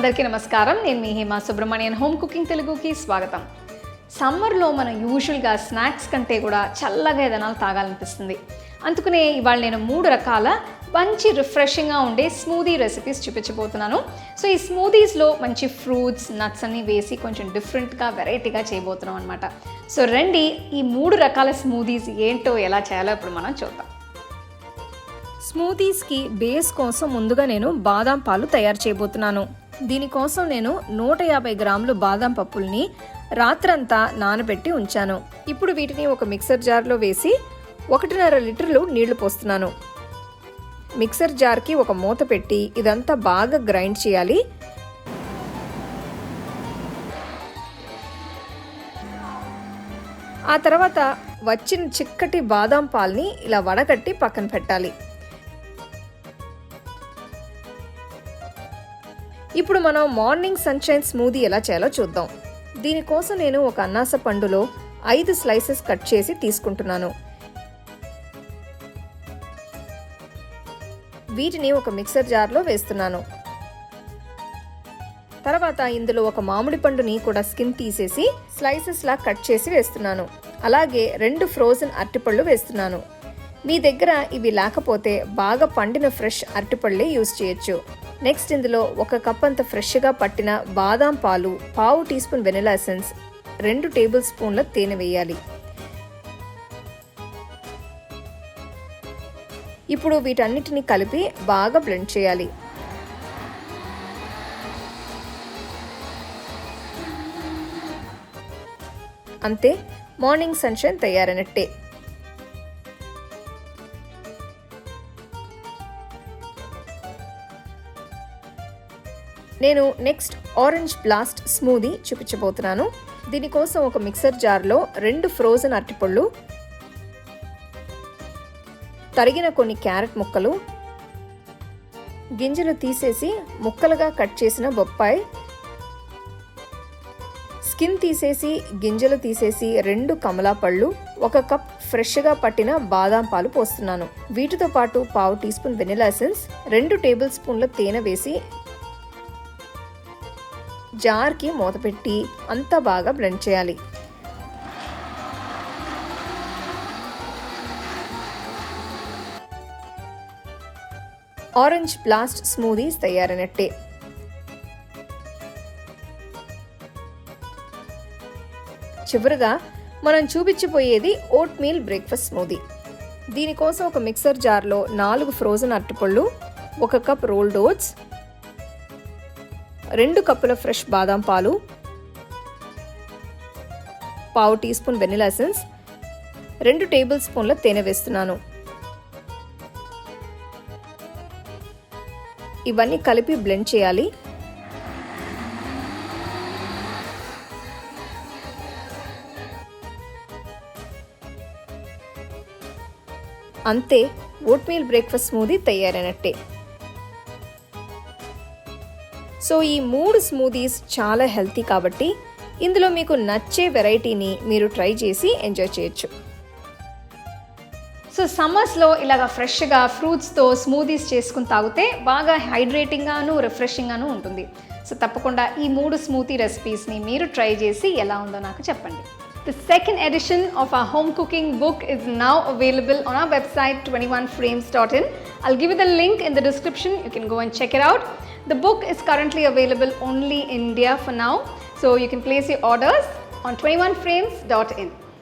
అందరికీ నమస్కారం. నేను మీ హేమ సుబ్రహ్మణ్యన్ హోమ్ కుకింగ్ తెలుగుకి స్వాగతం. సమ్మర్లో మనం యూజువల్గా స్నాక్స్ కంటే కూడా చల్లగా ఏదైనా తాగాలనిపిస్తుంది. అందుకనే ఇవాళ నేను 3 రకాల మంచి రిఫ్రెషింగ్గా ఉండే స్మూదీ రెసిపీస్ చూపించబోతున్నాను. సో ఈ స్మూదీస్లో మంచి ఫ్రూట్స్, నట్స్ అన్నీ వేసి కొంచెం డిఫరెంట్గా, వెరైటీగా చేయబోతున్నాం అనమాట. సో రండి, ఈ 3 రకాల స్మూదీస్ ఏంటో ఎలా చేయాలో ఇప్పుడు మనం చూద్దాం. స్మూదీస్కి బేస్ కోసం ముందుగా నేను బాదాం పాలు తయారు చేయబోతున్నాను. దీనికోసం నేను 150 గ్రాములు బాదాం పప్పుల్ని రాత్రంతా నానబెట్టి ఉంచాను. ఇప్పుడు వీటిని ఒక మిక్సర్ జార్లో వేసి 1.5 లీటర్లు నీళ్లు పోస్తున్నాను. మిక్సర్ జార్కి ఒక మూత పెట్టి ఇదంతా బాగా గ్రైండ్ చేయాలి. ఆ తర్వాత వచ్చిన చిక్కటి బాదాం పాల్ని ఇలా వడగట్టి పక్కన పెట్టాలి. ఇప్పుడు మనం మార్నింగ్ సన్షైన్ స్మూదీ ఎలా చేయాలో చూద్దాం. దీనికోసం నేను ఒక అనాస పండులో 5 స్లైసెస్ కట్ చేసి తీసుకుంటున్నాను. వీటిని ఒక మిక్సర్ జార్లో వేస్తున్నాను. తర్వాత ఇందులో ఒక మామిడి పండుని కూడా స్కిన్ తీసేసి స్లైసెస్ లా కట్ చేసి వేస్తున్నాను. అలాగే 2 ఫ్రోజన్ అరటిపళ్ళు వేస్తున్నాను. మీ దగ్గర ఇవి లేకపోతే బాగా పండిన ఫ్రెష్ అరటిపళ్ళే యూజ్ చేయొచ్చు. నెక్స్ట్ ఇందులో 1 కప్ అంత ఫ్రెష్గా పట్టిన బాదాం పాలు, 1/2 teaspoon vanilla essence, 2 table స్పూన్ల తేనె వేయాలి. ఇప్పుడు వీటన్నిటిని కలిపి బాగా బ్లెండ్ చేయాలి. అంతే, మార్నింగ్ సన్షైన్ తయారైనట్టే. నేను నెక్స్ట్ ఆరెంజ్ బ్లాస్ట్ స్మూదీ చూపించబోతున్నాను. దీనికోసం ఒక మిక్సర్ జార్లో 2 ఫ్రోజన్ అరటిపళ్ళు, తరిగిన కొన్ని క్యారెట్ ముక్కలు, గింజలు తీసేసి ముక్కలుగా కట్ చేసిన బొప్పాయి, స్కిన్ తీసేసి గింజలు తీసేసి 2 కమలా పళ్ళు, 1 కప్ ఫ్రెష్గా పట్టిన బాదాం పాలు పోస్తున్నాను. వీటితో పాటు 1/2 teaspoon vanilla essence, 2 table స్పూన్ల తేనె వేసి జార్కి మూత పెట్టి అంతా బాగా బ్లెండ్ చేయాలి. ఆరెంజ్ బ్లాస్ట్ స్మూదీస్ తయారైనట్టే. చివరిగా మనం చూపించిపోయేది ఓట్మీల్ బ్రేక్ఫాస్ట్ స్మూదీ. దీనికోసం ఒక మిక్సర్ జార్లో 4 ఫ్రోజన్ అరటిపళ్ళు, 1 కప్ రోల్డ్ ఓట్స్, 2 కప్పుల ఫ్రెష్ బాదాం పాలు, 1/2 teaspoon vanilla essence, 2 table స్పూన్ల తేనె వేస్తున్నాను. ఇవన్నీ కలిపి బ్లెండ్ చేయాలి. అంతే, ఓట్మీల్ బ్రేక్ఫాస్ట్ స్మూదీ తయారైనట్టే. సో ఈ 3 స్మూదీస్ చాలా హెల్తీ కాబట్టి ఇందులో మీకు నచ్చే వెరైటీని మీరు ట్రై చేసి ఎంజాయ్ చేయొచ్చు. సో సమ్మర్స్లో ఇలాగ ఫ్రెష్గా ఫ్రూట్స్తో స్మూదీస్ చేసుకుని తాగితే బాగా హైడ్రేటింగ్గాను, రిఫ్రెషింగ్గాను ఉంటుంది. సో తప్పకుండా ఈ 3 స్మూదీ రెసిపీస్ని మీరు ట్రై చేసి ఎలా ఉందో నాకు చెప్పండి. The second edition of our home cooking book is now available on our website 21frames.in. I'll give you the link in the description. You can go and check it out. The book is currently available only in India for now, so you can place your orders on 21frames.in.